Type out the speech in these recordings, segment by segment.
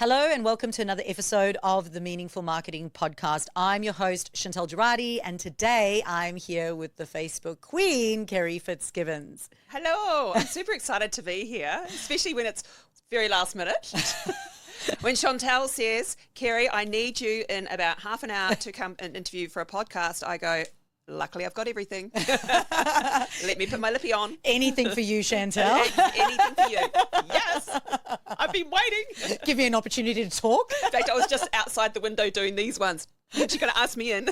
Hello and welcome to another episode of the Meaningful Marketing Podcast. I'm your host, Chantal Gerardy, and today I'm here with the Facebook queen, Carrie Fitzgibbons. Hello, I'm super excited to be here, especially when it's very last minute. When Chantal says, Kerry, I need you in about half an hour to come and interview for a podcast, I go, luckily I've got everything. Let me put my lippy on. Anything for you, Chantal. Anything for you. Yes, I've been waiting. Give you an opportunity to talk. In fact, I was just outside the window doing these ones. She's going to ask me in.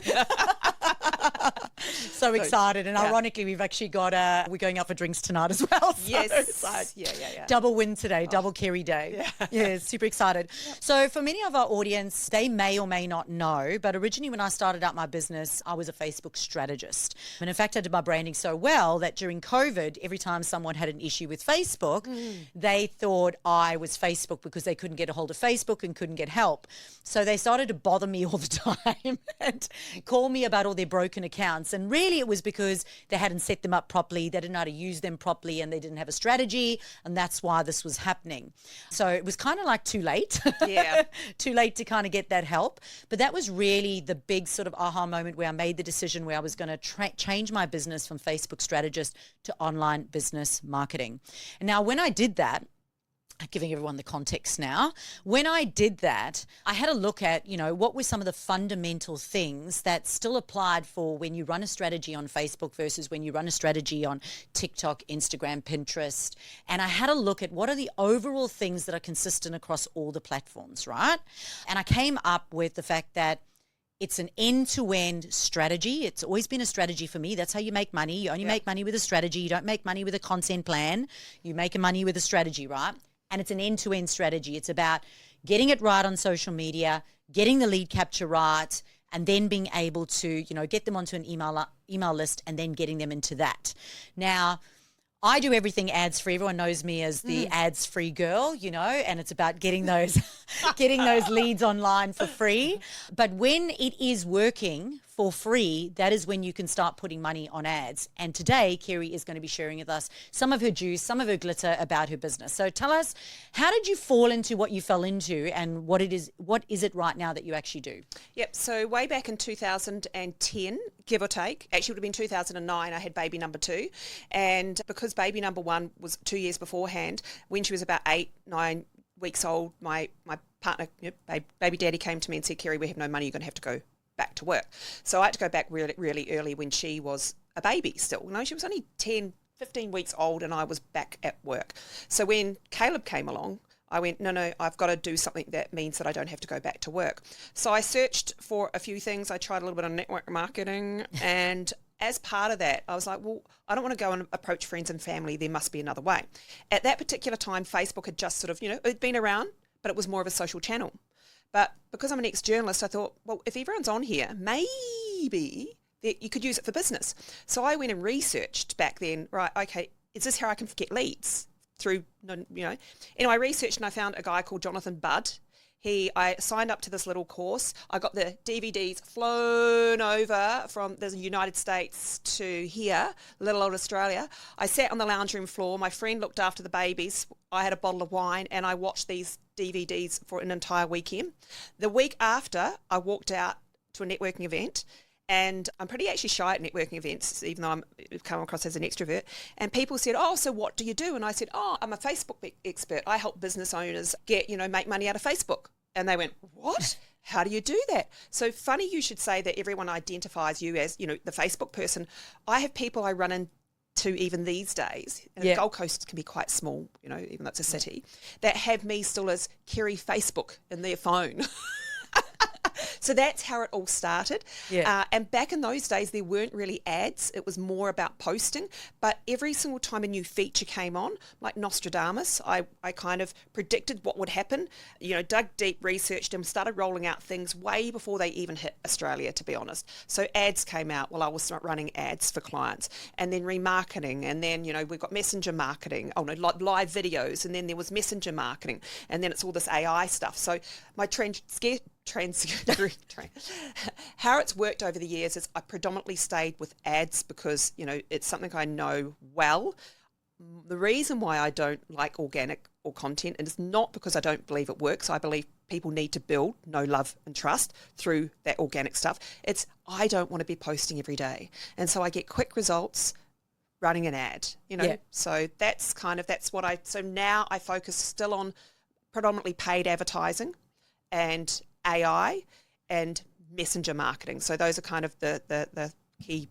So excited. And ironically, we've actually got, we're going out for drinks tonight as well. So yes. Like Yeah. Double win today, double Kerry day. Yeah, super excited. So for many of our audience, they may or may not know, but originally when I started out my business, I was a Facebook strategist. And in fact, I did my branding so well that during COVID, every time someone had an issue with Facebook, they thought I was Facebook because they couldn't get a hold of Facebook and couldn't get help. So they started to bother me all the time and call me about all their broken accounts. And really it was because they hadn't set them up properly, they didn't know how to use them properly, and they didn't have a strategy, and that's why this was happening. So it was kind of like too late. Yeah. Too late to kind of get that help. But that was really the big sort of aha moment where I made the decision where I was going to change my business from Facebook strategist to online business marketing. And now when I did that, giving everyone the context now. When I did that, I had a look at, what were some of the fundamental things that still applied for when you run a strategy on Facebook versus when you run a strategy on TikTok, Instagram, Pinterest. And I had a look at what are the overall things that are consistent across all the platforms, right? And I came up with the fact that it's an end-to-end strategy. It's always been a strategy for me. That's how you make money. You only make money with a strategy. You don't make money with a content plan. You make money with a strategy, right? And it's an end-to-end strategy. It's about getting it right on social media, getting the lead capture right, and then being able to, get them onto an email list and then getting them into that. Now, I do everything ads free. Everyone knows me as the ads free girl, and it's about getting those leads online for free. But when it is working for free, that is when you can start putting money on ads. And today, Kerry is going to be sharing with us some of her juice, some of her glitter about her business. So tell us, how did you fall into what you fell into, and what is it right now that you actually do? Yep. So way back in 2010, give or take, actually it would have been 2009, I had baby number 2. And because baby number 1 was 2 years beforehand, when she was about 8-9 weeks old, my partner, baby daddy, came to me and said, Kerry, we have no money, you're going to have to go back to work. So I had to go back really, really early when she was a baby still. She was only 10, 15 weeks old and I was back at work. So when Caleb came along, I went, no, I've got to do something that means that I don't have to go back to work. So I searched for a few things. I tried a little bit on network marketing, and as part of that, I was like, well, I don't want to go and approach friends and family. There must be another way. At that particular time, Facebook had just sort of, it'd been around, but it was more of a social channel. But because I'm an ex-journalist, I thought, well, if everyone's on here, maybe you could use it for business. So I went and researched back then, right, okay, is this how I can get leads? Through, Anyway, I researched and I found a guy called Jonathan Budd. I signed up to this little course. I got the DVDs flown over from the United States to here, little old Australia. I sat on the lounge room floor. My friend looked after the babies. I had a bottle of wine and I watched these DVDs for an entire weekend. The week after, I walked out to a networking event. And I'm pretty actually shy at networking events, even though I've come across as an extrovert. And people said, oh, so what do you do? And I said, oh, I'm a Facebook expert. I help business owners make money out of Facebook. And they went, what? How do you do that? So funny you should say that everyone identifies you as, the Facebook person. I have people I run into even these days, and the Gold Coast can be quite small, even though it's a city, that have me still as Carrie Facebook in their phone. So that's how it all started. Yeah. And back in those days, there weren't really ads. It was more about posting. But every single time a new feature came on, like Nostradamus, I kind of predicted what would happen, dug deep, researched them, started rolling out things way before they even hit Australia, to be honest. So ads came out while I was running ads for clients, and then remarketing. And then, we've got messenger marketing, live videos. And then there was messenger marketing. And then it's all this AI stuff. So my how it's worked over the years is I predominantly stayed with ads because, it's something I know well. The reason why I don't like organic or content, and it's not because I don't believe it works. I believe people need to build, know, love and trust through that organic stuff. It's, I don't want to be posting every day. And so I get quick results running an ad, you know. So that's so now I focus still on predominantly paid advertising and AI and messenger marketing. So those are kind of the key,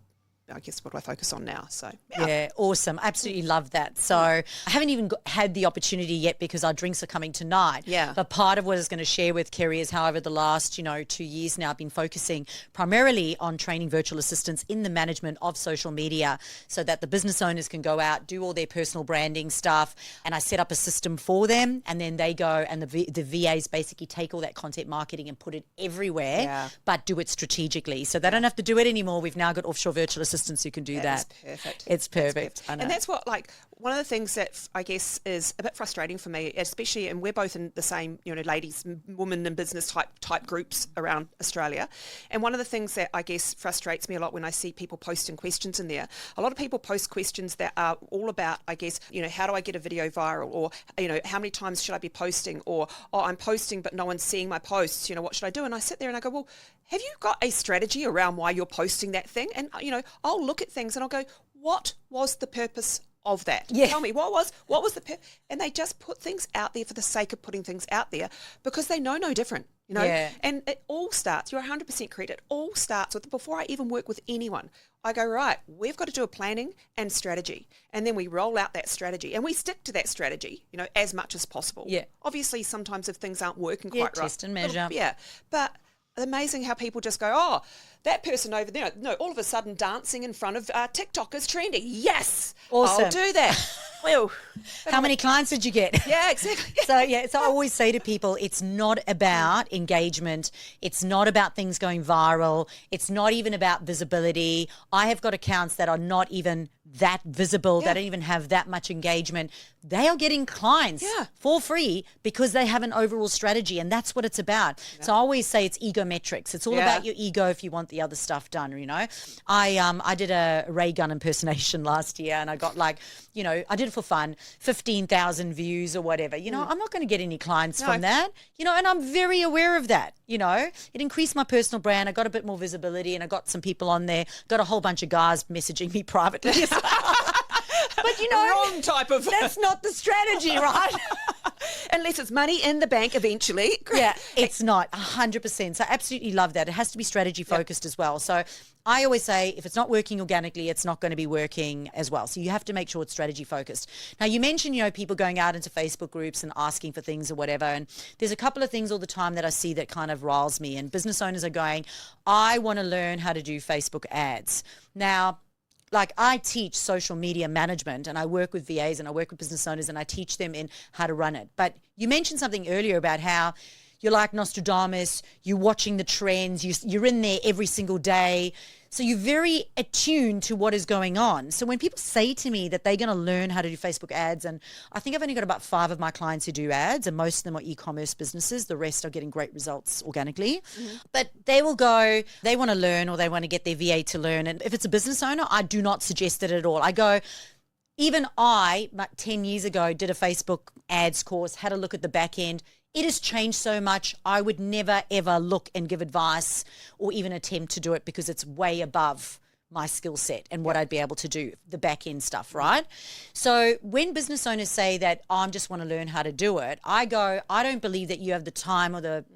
I guess, what do I focus on now? So yeah, awesome. Absolutely love that. So I haven't even had the opportunity yet because our drinks are coming tonight. Yeah. But part of what I was going to share with Kerry is how over the last, 2 years now I've been focusing primarily on training virtual assistants in the management of social media so that the business owners can go out, do all their personal branding stuff, and I set up a system for them, and then they go and the VAs basically take all that content marketing and put it everywhere, but do it strategically. So they don't have to do it anymore. We've now got offshore virtual assistants who can do that. Perfect. It's perfect. I know. And that's what, like, one of the things that I guess is a bit frustrating for me, especially, and we're both in the same, ladies, women in business type groups around Australia. And one of the things that I guess frustrates me a lot when I see people posting questions in there, a lot of people post questions that are all about, I guess, how do I get a video viral, or, how many times should I be posting, or, oh, I'm posting but no one's seeing my posts, what should I do? And I sit there and I go, well, have you got a strategy around why you're posting that thing? And, I'll look at things and I'll go, what was the purpose of that? Yeah. Tell me, what was the and they just put things out there for the sake of putting things out there because they know no different, Yeah. And it all starts, you're 100% correct, it all starts with, before I even work with anyone, I go, right, we've got to do a planning and strategy, and then we roll out that strategy and we stick to that strategy, as much as possible. Yeah. Obviously, sometimes if things aren't working quite right. Test and measure. But amazing how people just go, oh, that person over there, no, all of a sudden dancing in front of TikTok is trending. Yes, awesome. I'll do that. Well, how many clients did you get? Yeah, exactly. So I always say to people, it's not about engagement. It's not about things going viral. It's not even about visibility. I have got accounts that are not even that visible. They don't even have that much engagement. They are getting clients for free because they have an overall strategy, and that's what it's about. So I always say it's ego metrics. It's all about your ego if you want the other stuff done, I did a ray gun impersonation last year, and I got I did it for fun, 15,000 views or whatever. I'm not going to get any clients from that, and I'm very aware of that. It increased my personal brand. I got a bit more visibility, and I got some people on there, got a whole bunch of guys messaging me privately. But wrong type of. That's not the strategy, right? Unless it's money in the bank eventually. Yeah, it's not 100%. So I absolutely love that. It has to be strategy focused as well. So I always say if it's not working organically, it's not going to be working as well. So you have to make sure it's strategy focused. Now, you mentioned, people going out into Facebook groups and asking for things or whatever. And there's a couple of things all the time that I see that kind of riles me. And business owners are going, I want to learn how to do Facebook ads. Now, I teach social media management, and I work with VAs and I work with business owners, and I teach them in how to run it. But you mentioned something earlier about how you're like Nostradamus, you're watching the trends, you're in there every single day. So you're very attuned to what is going on. So when people say to me that they're going to learn how to do Facebook ads, and I think I've only got about 5 of my clients who do ads, and most of them are e-commerce businesses. The rest are getting great results organically. Mm-hmm. But they will go, they want to learn, or they want to get their VA to learn. And if it's a business owner, I do not suggest it at all. I go, even I, 10 years ago, did a Facebook ads course, had a look at the back end. It has changed so much. I would never, ever look and give advice or even attempt to do it because it's way above my skill set and what I'd be able to do, the back end stuff, right? So when business owners say that, I just want to learn how to do it, I go, I don't believe that you have the time or the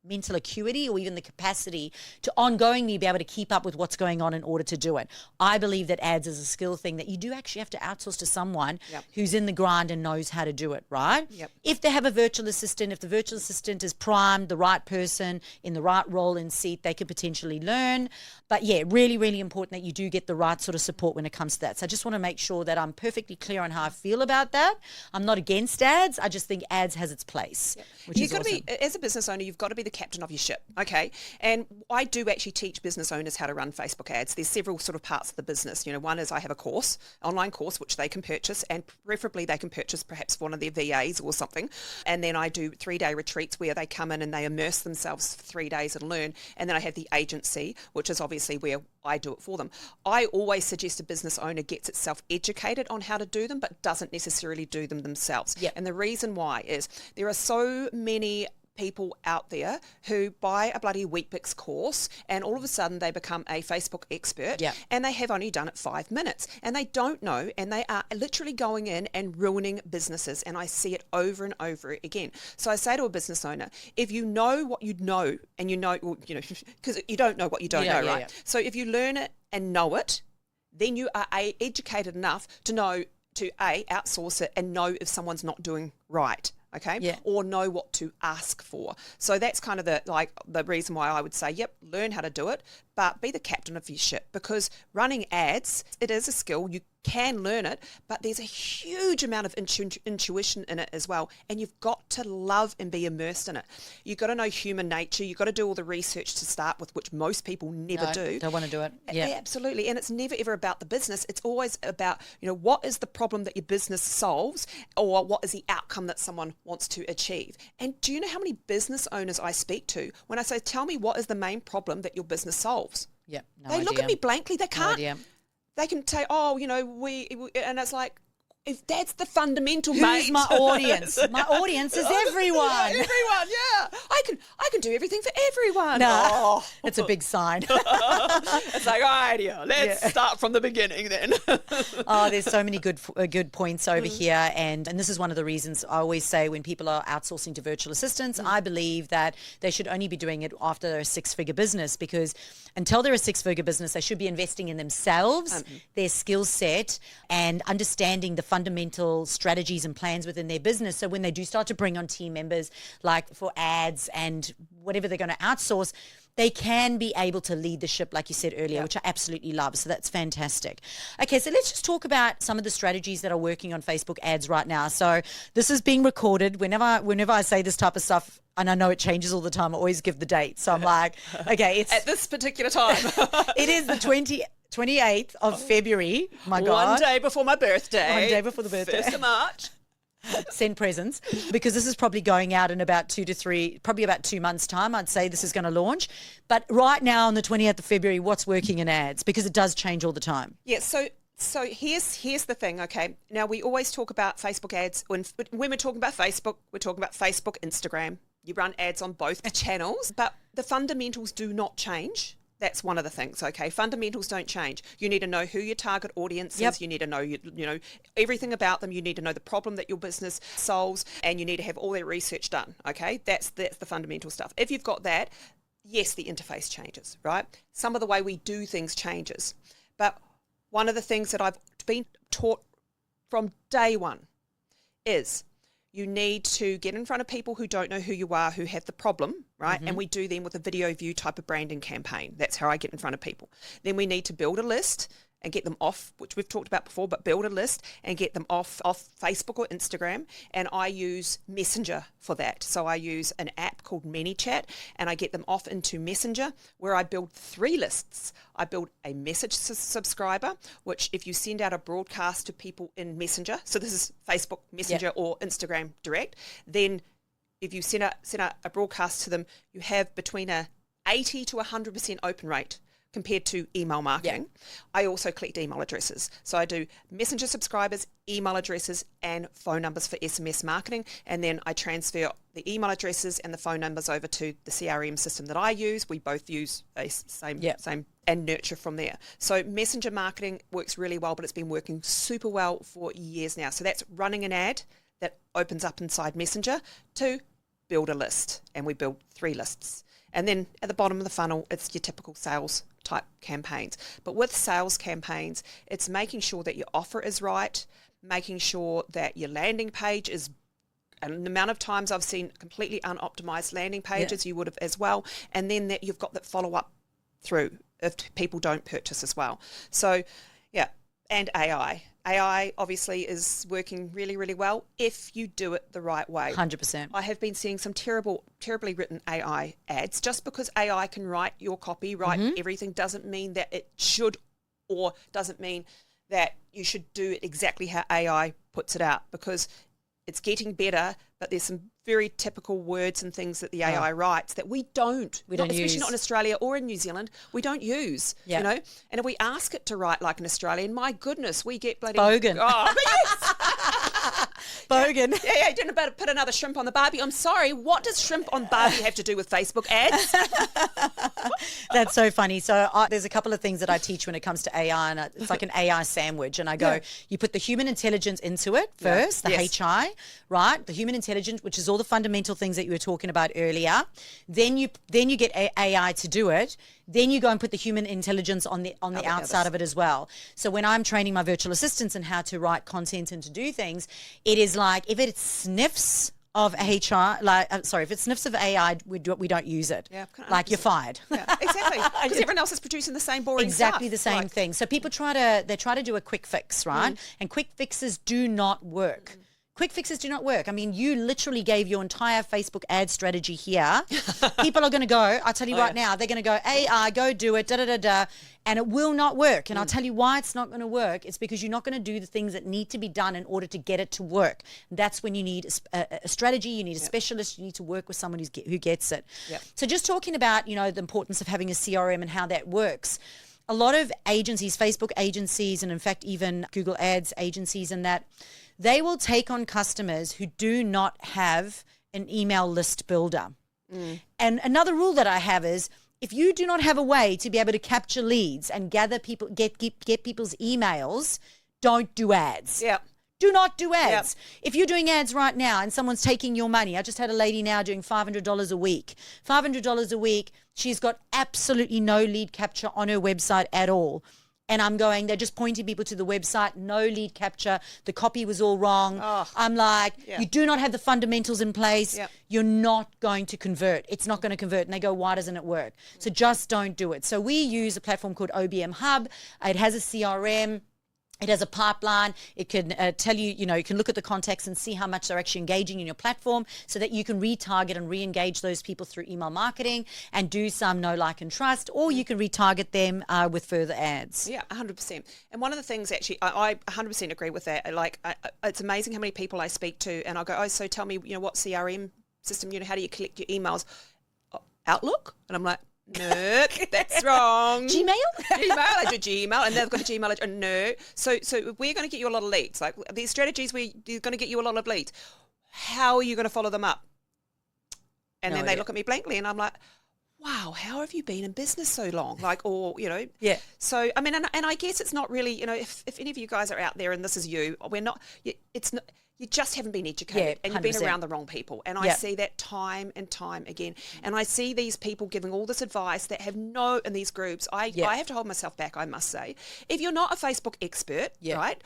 mental acuity or even the capacity to ongoingly be able to keep up with what's going on in order to do it. I believe that ads is a skill thing that you do actually have to outsource to someone who's in the grind and knows how to do it, right? If they have a virtual assistant, if the virtual assistant is primed, the right person in the right role and seat, they could potentially learn. But yeah, really, really important that you do get the right sort of support when it comes to that. So I just want to make sure that I'm perfectly clear on how I feel about that. I'm not against ads. I just think ads has its place. You've got to be, as a business owner, you've got to be the captain of your ship, okay? And I do actually teach business owners how to run Facebook ads. There's several sort of parts of the business. One is I have a course, online course, which they can purchase, and preferably they can purchase perhaps one of their VAs or something. And then I do 3-day retreats where they come in and they immerse themselves for 3 days and learn. And then I have the agency, which is obviously where I do it for them. I always suggest a business owner gets itself educated on how to do them, but doesn't necessarily do them themselves. And the reason why is there are so many people out there who buy a bloody Weet-Bix course and all of a sudden they become a Facebook expert and they have only done it 5 minutes and they don't know, and they are literally going in and ruining businesses, and I see it over and over again. So I say to a business owner, if you know what you know, and you know, because you don't know what you don't know, right? Yeah. So if you learn it and know it, then you are educated enough to know to outsource it and know if someone's not doing right. Okay, or know what to ask for. So that's kind of the reason why I would say, learn how to do it, but be the captain of your ship, because running ads, it is a skill. You can learn it, but there's a huge amount of intuition in it as well, and you've got to love and be immersed in it. You've got to know human nature. You've got to do all the research to start with, which most people never do. Don't want to do it. Yeah, absolutely. And it's never ever about the business. It's always about, what is the problem that your business solves, or what is the outcome that someone wants to achieve. And do you know how many business owners I speak to when I say, tell me what is the main problem that your business solves? Yeah, they look at me blankly. They can't. No, they can say, we, and it's like, if that's the fundamental, who's my audience? My audience is everyone. Everyone, yeah. I can do everything for everyone. No, it's a big sign. It's like, all right, let's start from the beginning then. There's so many good points over here, and this is one of the reasons I always say when people are outsourcing to virtual assistants, I believe that they should only be doing it after they're a 6-figure business, because until they're a 6-figure business, they should be investing in themselves, their skill set, and understanding the fundamental strategies and plans within their business. So when they do start to bring on team members, like for ads and whatever they're going to outsource, they can be able to lead the ship, like you said earlier, which I absolutely love. So that's fantastic. Okay, so let's just talk about some of the strategies that are working on Facebook ads right now. So this is being recorded. Whenever I say this type of stuff, and I know it changes all the time, I always give the date. So I'm like, okay, it's at this particular time. It is the 28th of February. My God. 1 day before my birthday. 1 day before the birthday. 1st of March. Send presents, because this is probably going out in about 2 months' time. I'd say this is going to launch. But right now on the 28th of February, what's working in ads? Because it does change all the time. Yeah, so here's the thing, okay? Now, we always talk about Facebook ads. When we're talking about Facebook, we're talking about Facebook, Instagram. You run ads on both channels, but the fundamentals do not change. That's one of the things, okay? Fundamentals don't change. You need to know who your target audience is. You need to know, you know, everything about them. You need to know the problem that your business solves, and you need to have all their research done, okay? That's the fundamental stuff. If you've got that, yes, the interface changes, right? Some of the way we do things changes. But one of the things that I've been taught from day one is you need to get in front of people who don't know who you are, who have the problem, right? And we do them with a video view type of branding campaign. That's how I get in front of people. Then we need to build a list and get them off, which we've talked about before, but build a list and get them off Facebook or Instagram. And I use Messenger for that. So I use an app called ManyChat, and I get them off into Messenger, where I build 3 lists. I build a message subscriber, which if you send out a broadcast to people in Messenger, so this is Facebook Messenger or Instagram Direct, then if you send out a broadcast to them, you have between a 80 to 100% open rate compared to email marketing. I also collect email addresses. So I do Messenger subscribers, email addresses, and phone numbers for SMS marketing. And then I transfer the email addresses and the phone numbers over to the CRM system that I use. We both use a same and nurture from there. So Messenger marketing works really well, but it's been working super well for years now. So that's running an ad that opens up inside Messenger to build a list. And we build 3 lists. And then at the bottom of the funnel, it's your typical sales type campaigns. But with sales campaigns, it's making sure that your offer is right, making sure that your landing page is, and the amount of times I've seen completely unoptimized landing pages, you would have as well, and then that you've got that follow-up through if people don't purchase as well. So, and AI. AI obviously is working really, really well if you do it the right way. 100%. I have been seeing some terribly written AI ads. Just because AI can write your copy, write everything, doesn't mean that it should, or doesn't mean that you should do it exactly how AI puts it out, because it's getting better, but there's some very typical words and things that the AI writes that we don't use. Especially not in Australia or in New Zealand, we don't use, you know. And if we ask it to write like an Australian, my goodness, we get bloody... Bogan. Oh, yes! Bogan. Yeah, didn't about put another shrimp on the Barbie. I'm sorry, what does shrimp on Barbie have to do with Facebook ads? That's so funny. So there's a couple of things that I teach when it comes to AI, and it's like an AI sandwich. And I go, you put the human intelligence into it first, the HI, right? The human intelligence, which is all the fundamental things that you were talking about earlier. Then you get AI to do it. Then you go and put the human intelligence on the outside of it as well. So when I'm training my virtual assistants and how to write content and to do things, it is like if it sniffs of HR, if it sniffs of AI, we don't use it. Yeah, like you're fired. Yeah, exactly. Because everyone else is producing the same boring stuff. Exactly the same thing. So people try to do a quick fix, right? And quick fixes do not work. Quick fixes do not work. I mean, you literally gave your entire Facebook ad strategy here. People are going to go, I'll tell you right now, they're going to go, AI, go do it, da-da-da-da, and it will not work. And I'll tell you why it's not going to work. It's because you're not going to do the things that need to be done in order to get it to work. And that's when you need a strategy, you need a specialist, you need to work with someone who gets it. So just talking about, the importance of having a CRM and how that works. A lot of agencies, Facebook agencies, and in fact even Google Ads agencies and that, they will take on customers who do not have an email list builder. And another rule that I have is if you do not have a way to be able to capture leads and gather people, get people's emails, don't do ads. Yeah. Do not do ads. If you're doing ads right now and someone's taking your money, I just had a lady now doing $500 a week. $500 a week, she's got absolutely no lead capture on her website at all. And I'm going, they're just pointing people to the website, no lead capture, the copy was all wrong. I'm like, you do not have the fundamentals in place. You're not going to convert. It's not going to convert. And they go, why doesn't it work? So just don't do it. So we use a platform called OBM Hub. It has a CRM. It has a pipeline. It can tell you, you can look at the contacts and see how much they're actually engaging in your platform so that you can retarget and re-engage those people through email marketing and do some know, like, and trust, or you can retarget them with further ads. Yeah, 100%. And one of the things actually, I 100% agree with that. Like, it's amazing how many people I speak to and I go, so tell me, what CRM system, how do you collect your emails? Outlook? And I'm like, no, that's wrong. Gmail? I do Gmail, and they've got a Gmail address. No. So we're going to get you a lot of leads. Like these strategies, we're going to get you a lot of leads. How are you going to follow them up? And then they look at me blankly, and I'm like, wow, how have you been in business so long? Like, or, Yeah. So, I mean, and I guess it's not really, if any of you guys are out there and this is you, we're not, it's not, you just haven't been educated and you've been around the wrong people. And I see that time and time again. And I see these people giving all this advice that have in these groups, I have to hold myself back, I must say. If you're not a Facebook expert, right,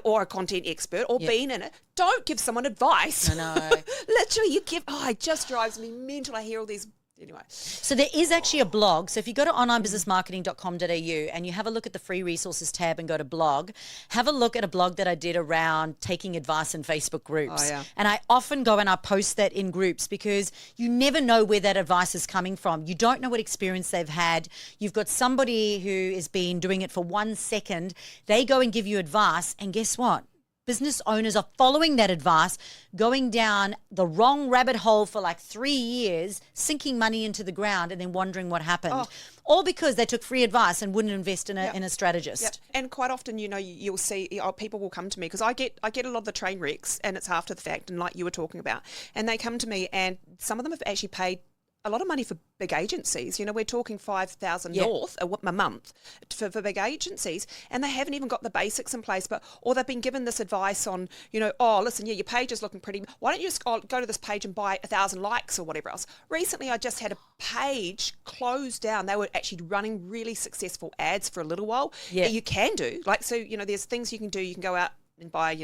or a content expert or been in it, don't give someone advice. I know. Literally, it just drives me mental. I hear all these. Anyway. So there is actually a blog. So if you go to onlinebusinessmarketing.com.au and you have a look at the free resources tab and go to blog, have a look at a blog that I did around taking advice in Facebook groups. Oh, yeah. And I often go and I post that in groups because you never know where that advice is coming from. You don't know what experience they've had. You've got somebody who has been doing it for 1 second. They go and give you advice, and guess what? Business owners are following that advice, going down the wrong rabbit hole for like 3 years, sinking money into the ground and then wondering what happened. All because they took free advice and wouldn't invest in a strategist. And quite often, you'll see people will come to me because I get a lot of the train wrecks and it's after the fact, and like you were talking about, and they come to me and some of them have actually paid a lot of money for big agencies. We're talking 5,000 north a month for big agencies, and they haven't even got the basics in place. Or they've been given this advice on, listen, your page is looking pretty. Why don't you just go to this page and buy 1,000 likes or whatever else? Recently, I just had a page closed down. They were actually running really successful ads for a little while. Yeah. You can do there's things you can do. You can go out and buy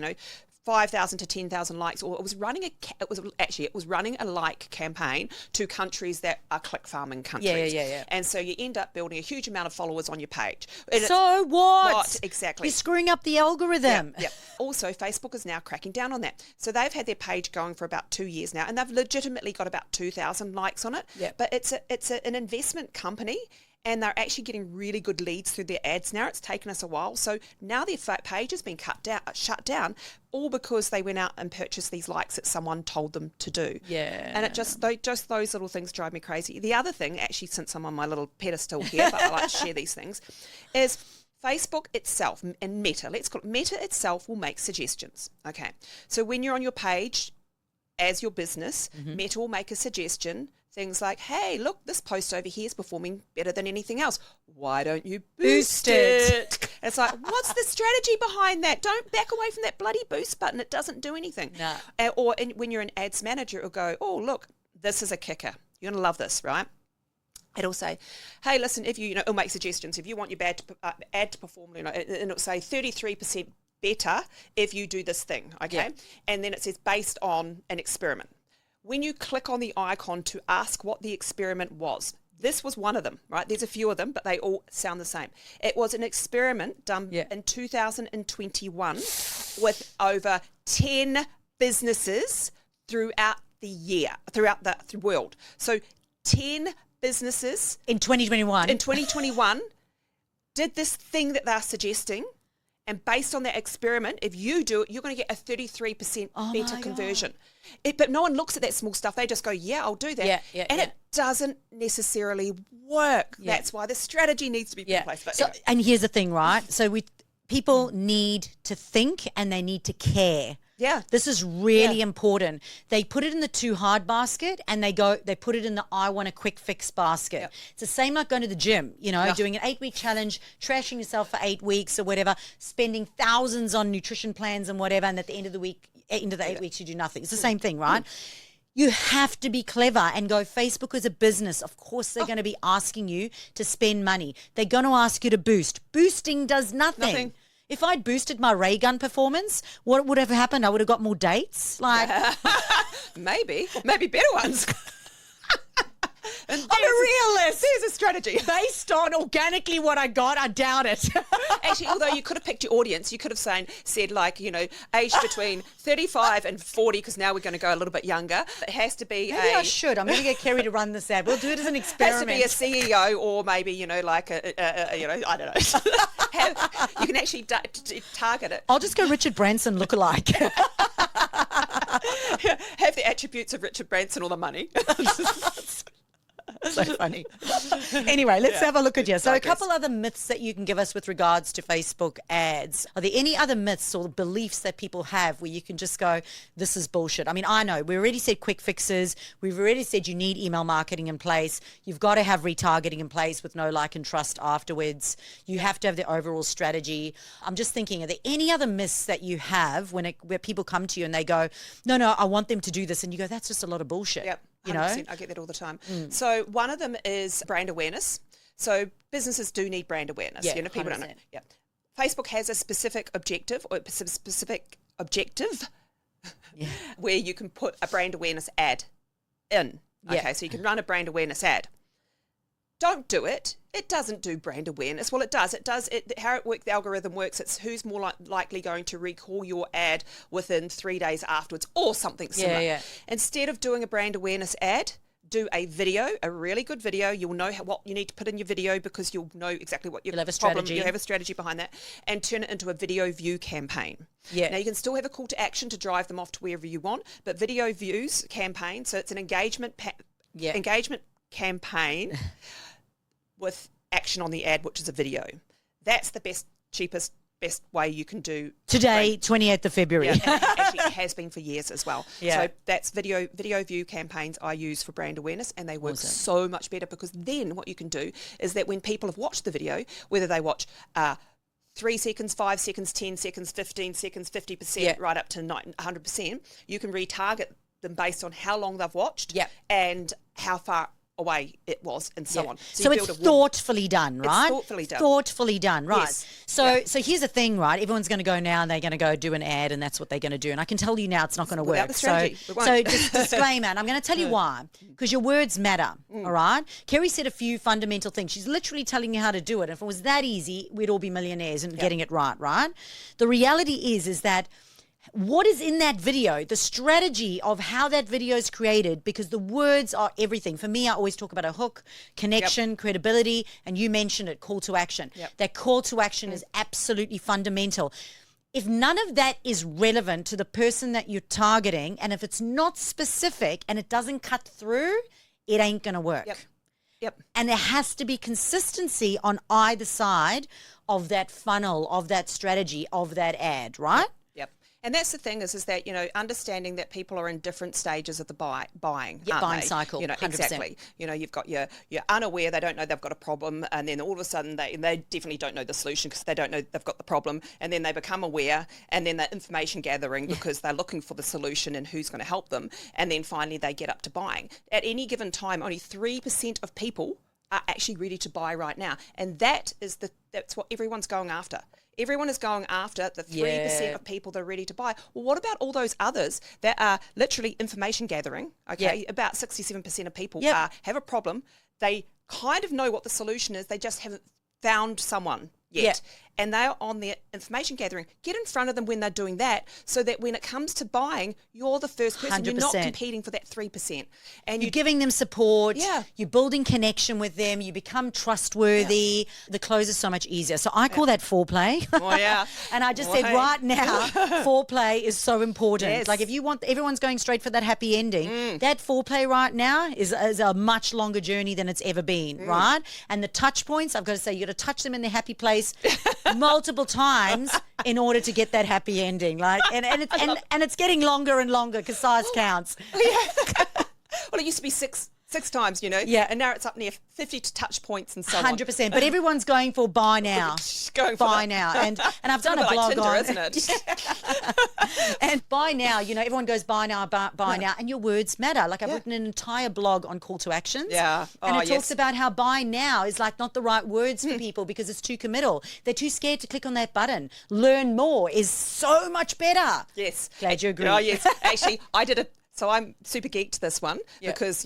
5,000 to 10,000 likes, or it was running a like campaign to countries that are click farming countries. Yeah. And so you end up building a huge amount of followers on your page. So what? Exactly. You're screwing up the algorithm. Yeah. Also, Facebook is now cracking down on that. So they've had their page going for about 2 years now, and they've legitimately got about 2,000 likes on it. Yeah. But it's an investment company. and they're actually getting really good leads through their ads now. It's taken us a while. So now their page has been shut down, all because they went out and purchased these likes that someone told them to do. Yeah. And it just those little things drive me crazy. The other thing, actually, since I'm on my little pedestal here, but I like to share these things, is Facebook itself and Meta, let's call it Meta itself, will make suggestions. Okay. So when you're on your page as your business, Meta will make a suggestion. Things like, hey, look, this post over here is performing better than anything else. Why don't you boost it? It's like, what's the strategy behind that? Don't back away from that bloody boost button. It doesn't do anything. No. When you're an ads manager, it'll go, oh, look, this is a kicker. You're going to love this, right? It'll say, hey, listen, if it'll make suggestions. If you want your ad to perform, and it'll say 33% better if you do this thing, okay? Yeah. And then it says based on an experiment. When you click on the icon to ask what the experiment was, this was one of them, right? There's a few of them, but they all sound the same. It was an experiment done in 2021 with over 10 businesses throughout the world. So 10 businesses in 2021 did this thing that they're suggesting. And based on that experiment, if you do it, you're going to get a 33% better conversion. But no one looks at that small stuff. They just go, yeah, I'll do that. It doesn't necessarily work. Yeah. That's why the strategy needs to be put in place. But so, anyway. And here's the thing, right? So people need to think and they need to care. Yeah. This is really important. They put it in the too hard basket and they put it in the I want a quick fix basket. Yep. It's the same like going to the gym, doing an 8-week challenge, trashing yourself for 8 weeks or whatever, spending thousands on nutrition plans and whatever, and at the end of the 8 weeks, you do nothing. It's the same thing, right? You have to be clever and go, Facebook is a business. Of course, they're going to be asking you to spend money. They're going to ask you to boost. Boosting does nothing. If I'd boosted my ray gun performance, what would have happened? I would have got more dates. Maybe better ones. I'm a realist. There's a strategy. Based on organically what I got, I doubt it. Actually, although you could have picked your audience, you could have said aged between 35 and 40, because now we're going to go a little bit younger. It has to be Maybe I should. I'm going to get Kerry to run this ad. We'll do it as an experiment. It has to be a CEO or maybe, I don't know. You can actually target it. I'll just go Richard Branson lookalike. Have the attributes of Richard Branson or the money. So funny. Anyway, let's have a look at you. So a couple other myths that you can give us with regards to Facebook ads. Are there any other myths or beliefs that people have where you can just go, this is bullshit? I mean, I know. We already said quick fixes. We've already said you need email marketing in place. You've got to have retargeting in place with no like and trust afterwards. You have to have the overall strategy. I'm just thinking, are there any other myths that you have where people come to you and they go, no, I want them to do this. And you go, that's just a lot of bullshit. Yep. 100%, I get that all the time. So one of them is brand awareness. So businesses do need brand awareness. Yeah, people 100%. don't know. Yeah. Facebook has a specific objective where you can put a brand awareness ad in. Okay, so you can run a brand awareness ad. Don't do it. It doesn't do brand awareness. Well, it does. How the algorithm works, it's who's more likely going to recall your ad within 3 days afterwards or something similar. Yeah. Instead of doing a brand awareness ad, do a video, a really good video. You'll know what you need to put in your video because you'll know exactly what your You'll have a problem. strategy. You'll have a strategy behind that, and turn it into a video view campaign. Yeah. Now you can still have a call to action to drive them off to wherever you want, but video views campaign. So it's an engagement campaign with action on the ad, which is a video. That's the cheapest way you can do today, 28th of February. Yeah, actually it has been for years as well. Yeah. So that's video view campaigns I use for brand awareness, and they work so much better, because then what you can do is that when people have watched the video, whether they watch 3 seconds, 5 seconds, 10 seconds, 15 seconds, 50%, right up to 100%, you can retarget them based on how long they've watched and how far away it was, and so on. So it's thoughtfully done, right? It's thoughtfully done, right? Yes. So here's the thing, right? Everyone's going to go now and they're going to go do an ad, and that's what they're going to do. And I can tell you now it's not going to work. So just disclaimer, and I'm going to tell you why. Because your words matter, all right? Kerry said a few fundamental things. She's literally telling you how to do it. If it was that easy, we'd all be millionaires and getting it right? The reality is that what is in that video, the strategy of how that video is created, because the words are everything. For me, I always talk about a hook, connection, credibility, and you mentioned it, call to action. That call to action is absolutely fundamental. If none of that is relevant to the person that you're targeting, and if it's not specific and it doesn't cut through, it ain't going to work. And there has to be consistency on either side of that funnel, of that strategy, of that ad, right? And that's the thing is that, understanding that people are in different stages of the buying buying cycle, 100%. Exactly. You've got you're unaware, they don't know they've got a problem, and then all of a sudden they definitely don't know the solution because they don't know they've got the problem, and then they become aware, and then they're information gathering because they're looking for the solution and who's going to help them, and then finally they get up to buying. At any given time, only 3% of people are actually ready to buy right now, and that's what everyone's going after. Everyone is going after the 3% of people that are ready to buy. Well, what about all those others that are literally information gathering? Okay, about 67% of people have a problem. They kind of know what the solution is. They just haven't found someone yet. And they're on their information gathering. Get in front of them when they're doing that, so that when it comes to buying, you're the first person. 100%. You're not competing for that 3%. And you're giving them support. You're building connection with them. You become trustworthy. The close is so much easier. So I call that foreplay. And I just said right now, foreplay is so important. Like if you want, everyone's going straight for that happy ending. That foreplay right now is a much longer journey than it's ever been, right? And the touch points, I've got to say, you got to touch them in their happy place multiple times in order to get that happy ending. Like, and it's getting longer and longer because size counts. Well, it used to be six times, and now it's up near 50 touch points and so 100%. But everyone's going for buy now. Now. And I've done a blog Tinder, on, isn't it? And buy now, everyone goes buy now, buy now, and your words matter. Like I've written an entire blog on call to actions. And it talks about how buy now is like not the right words for people because it's too committal. They're too scared to click on that button. Learn more is so much better. Yes. Glad you agree. Oh, yes. Actually, I did it. So I'm super geeked this one because,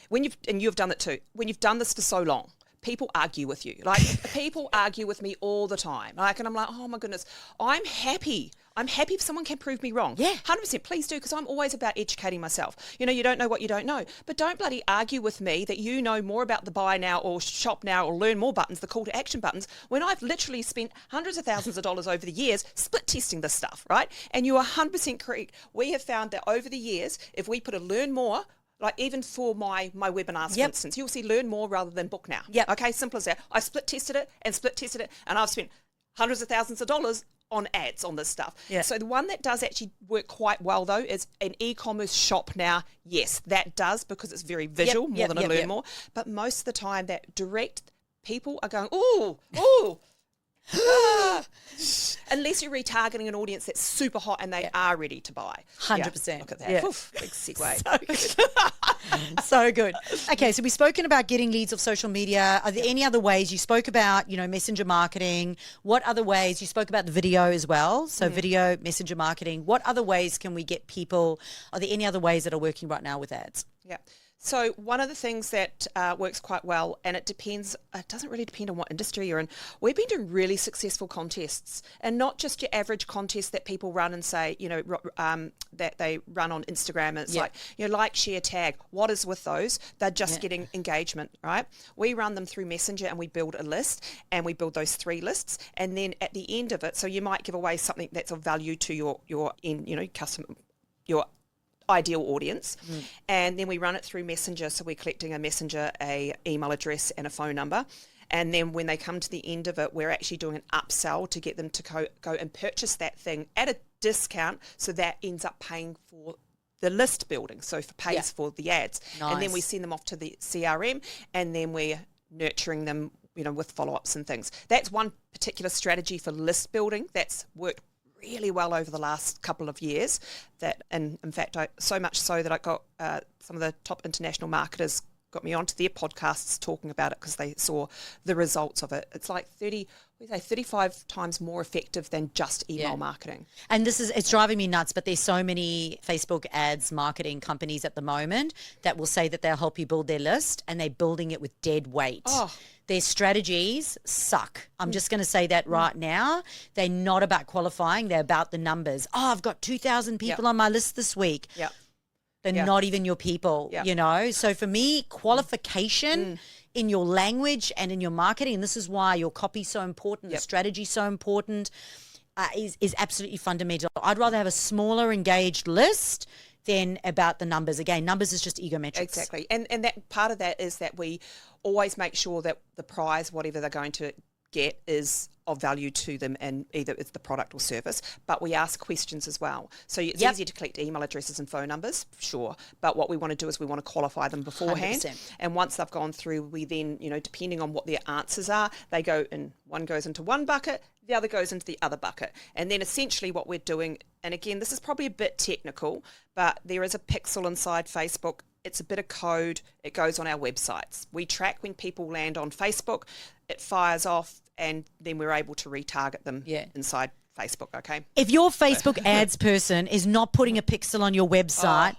when you've done it too, when you've done this for so long, people argue with you. Like people argue with me all the time. Like, and I'm like, oh my goodness, I'm happy if someone can prove me wrong. 100%, please do, because I'm always about educating myself. You don't know what you don't know. But don't bloody argue with me that you know more about the buy now or shop now or learn more buttons, the call to action buttons, when I've literally spent hundreds of thousands of dollars over the years split testing this stuff, right? And you are 100% correct. We have found that over the years, if we put a learn more, like even for my webinars, for instance, you'll see learn more rather than book now. Okay, simple as that. I split tested it, and I've spent hundreds of thousands of dollars on ads on this stuff. So the one that does actually work quite well though is an e-commerce shop now. Yes, that does, because it's very visual more than a learn more. But most of the time that direct, people are going, ooh. Unless you're retargeting an audience that's super hot and they are ready to buy. 100%. Look at that. Oof, big segue. So good. Okay, so we've spoken about getting leads off social media. Are there any other ways? You spoke about, messenger marketing. What other ways? You spoke about the video as well. So video, messenger marketing. What other ways can we get people? Are there any other ways that are working right now with ads? So one of the things that works quite well, and it doesn't really depend on what industry you're in, we've been doing really successful contests, and not just your average contest that people run and say, that they run on Instagram. And it's like, share, tag. What is with those? They're just getting engagement, right? We run them through Messenger and we build a list, and we build those 3 lists. And then at the end of it, so you might give away something that's of value to your customer, your ideal audience, and then we run it through Messenger. So we're collecting a Messenger, a email address and a phone number, and then when they come to the end of it, we're actually doing an upsell to get them to go and purchase that thing at a discount, so that ends up paying for the list building, so pays for the ads. And then we send them off to the CRM, and then we're nurturing them with follow-ups and things. That's one particular strategy for list building that's worked really well over the last couple of years, and in fact so much so that I got some of the top international marketers got me onto their podcasts talking about it because they saw the results of it. It's like 35 times more effective than just email marketing. And it's driving me nuts, but there's so many Facebook ads marketing companies at the moment that will say that they'll help you build their list, and they're building it with dead weight. their strategies suck. I'm just going to say that right now. They're not about qualifying. They're about the numbers. Oh, I've got 2,000 people on my list this week. Yeah. They're not even your people, you know. So for me, qualification in your language and in your marketing, and this is why your copy's so important, the strategy's so important, is absolutely fundamental. I'd rather have a smaller engaged list than about the numbers. Again, numbers is just ego metrics. Exactly. And that part of that is that we always make sure that the prize, whatever they're going to get, is of value to them, and either it's the product or service, but we ask questions as well. So it's easier to collect email addresses and phone numbers, sure, but what we want to do is we want to qualify them beforehand. 100%. And once they've gone through, we then, depending on what their answers are, they go in, one goes into one bucket, the other goes into the other bucket. And then essentially what we're doing, and again, this is probably a bit technical, but there is a pixel inside Facebook. It's a bit of code. It goes on our websites. We track when people land on Facebook. It fires off, and then we're able to retarget them inside Facebook, okay? If your Facebook ads person is not putting a pixel on your website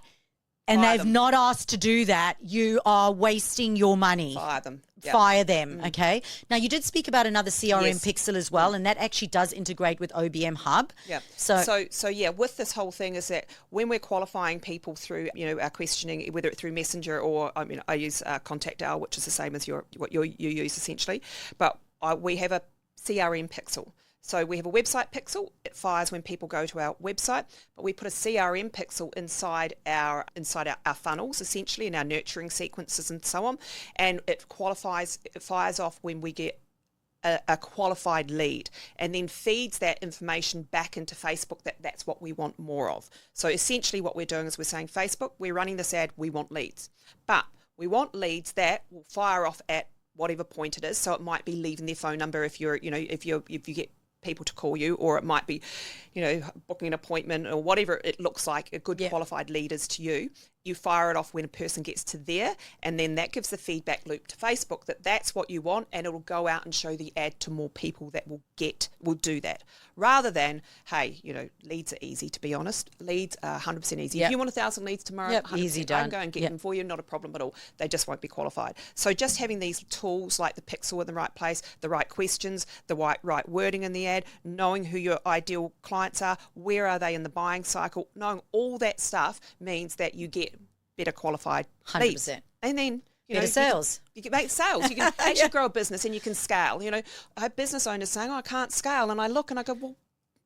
and they've not asked to do that, you are wasting your money. Fire them. Yep. Fire them, okay? Now, you did speak about another CRM pixel as well, and that actually does integrate with OBM Hub. Yeah. So yeah, with this whole thing is that when we're qualifying people through, our questioning, whether it's through Messenger or, I use Contact Hour, which is the same as what you use essentially, but we have a CRM pixel. So we have a website pixel. It fires when people go to our website, but we put a CRM pixel inside our funnels, essentially, in our nurturing sequences and so on, and it fires off when we get a qualified lead, and then feeds that information back into Facebook that's what we want more of. So essentially what we're doing is we're saying, Facebook, we're running this ad, we want leads, but we want leads that will fire off at whatever point it is. So it might be leaving their phone number if you get people to call you, or it might be, booking an appointment, or whatever it looks like a good qualified lead is to you. You fire it off when a person gets to there, and then that gives the feedback loop to Facebook that that's what you want, and it'll go out and show the ad to more people that will do that. Rather than, hey, leads are easy, to be honest. Leads are 100% easy. If you want 1,000 leads tomorrow, easy done. I can go and get them for you, not a problem at all. They just won't be qualified. So just having these tools like the pixel in the right place, the right questions, the right wording in the ad, knowing who your ideal clients are, where are they in the buying cycle, knowing all that stuff means that you get better qualified 100%. leads. And then better sales. You can make sales. You can actually grow a business, and you can scale. I have business owners saying, I can't scale. And I look and I go, well,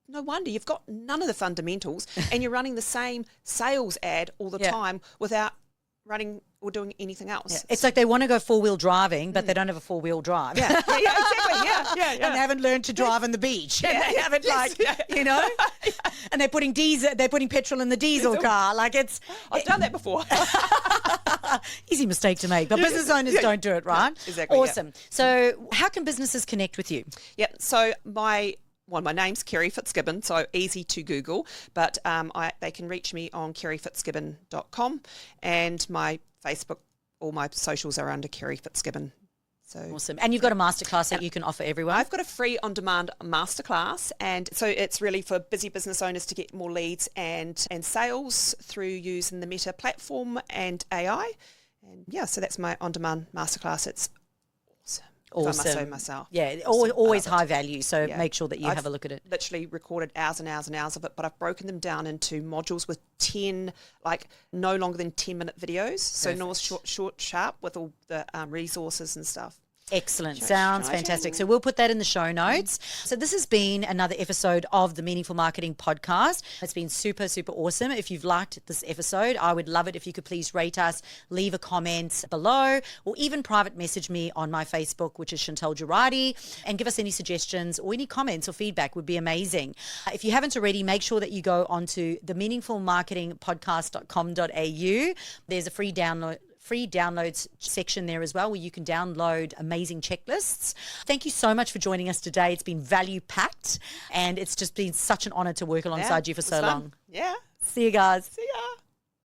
no wonder. You've got none of the fundamentals, and you're running the same sales ad all the time without running or doing anything else. Yeah. It's like they want to go four-wheel driving, but they don't have a four-wheel drive. Yeah, exactly. Yeah. And they haven't learned to drive on the beach. And they haven't and they're putting petrol in the diesel car. Like I've done that before. Easy mistake to make, but business owners don't do it, right? Exactly. Awesome. Yeah. So how can businesses connect with you? Yeah. So my name's Carrie Fitzgibbon, so easy to Google, but they can reach me on kerryfitzgibbon.com, and my Facebook, all my socials are under Carrie Fitzgibbon. So awesome. And you've got a masterclass that you can offer everyone? I've got a free on-demand masterclass, and so it's really for busy business owners to get more leads and sales through using the Meta platform and AI. And so that's my on-demand masterclass. It's awesome. If I must say myself. Yeah, always high value, so make sure that you have a look at it. Literally recorded hours and hours and hours of it, but I've broken them down into modules with 10, no longer than 10-minute videos. So no short, sharp with all the resources and stuff. Excellent. Sounds fantastic. So we'll put that in the show notes. So this has been another episode of the Meaningful Marketing Podcast. It's been super, super awesome. If you've liked this episode, I would love it if you could please rate us, leave a comment below, or even private message me on my Facebook, which is Chantal Gerardy, and give us any suggestions or any comments or feedback would be amazing. If you haven't already, make sure that you go onto the meaningfulmarketingpodcast.com.au. There's a free downloads section there as well, where you can download amazing checklists. Thank you so much for joining us today. It's been value packed, and it's just been such an honor to work alongside you for so long. Yeah. See you guys. See ya.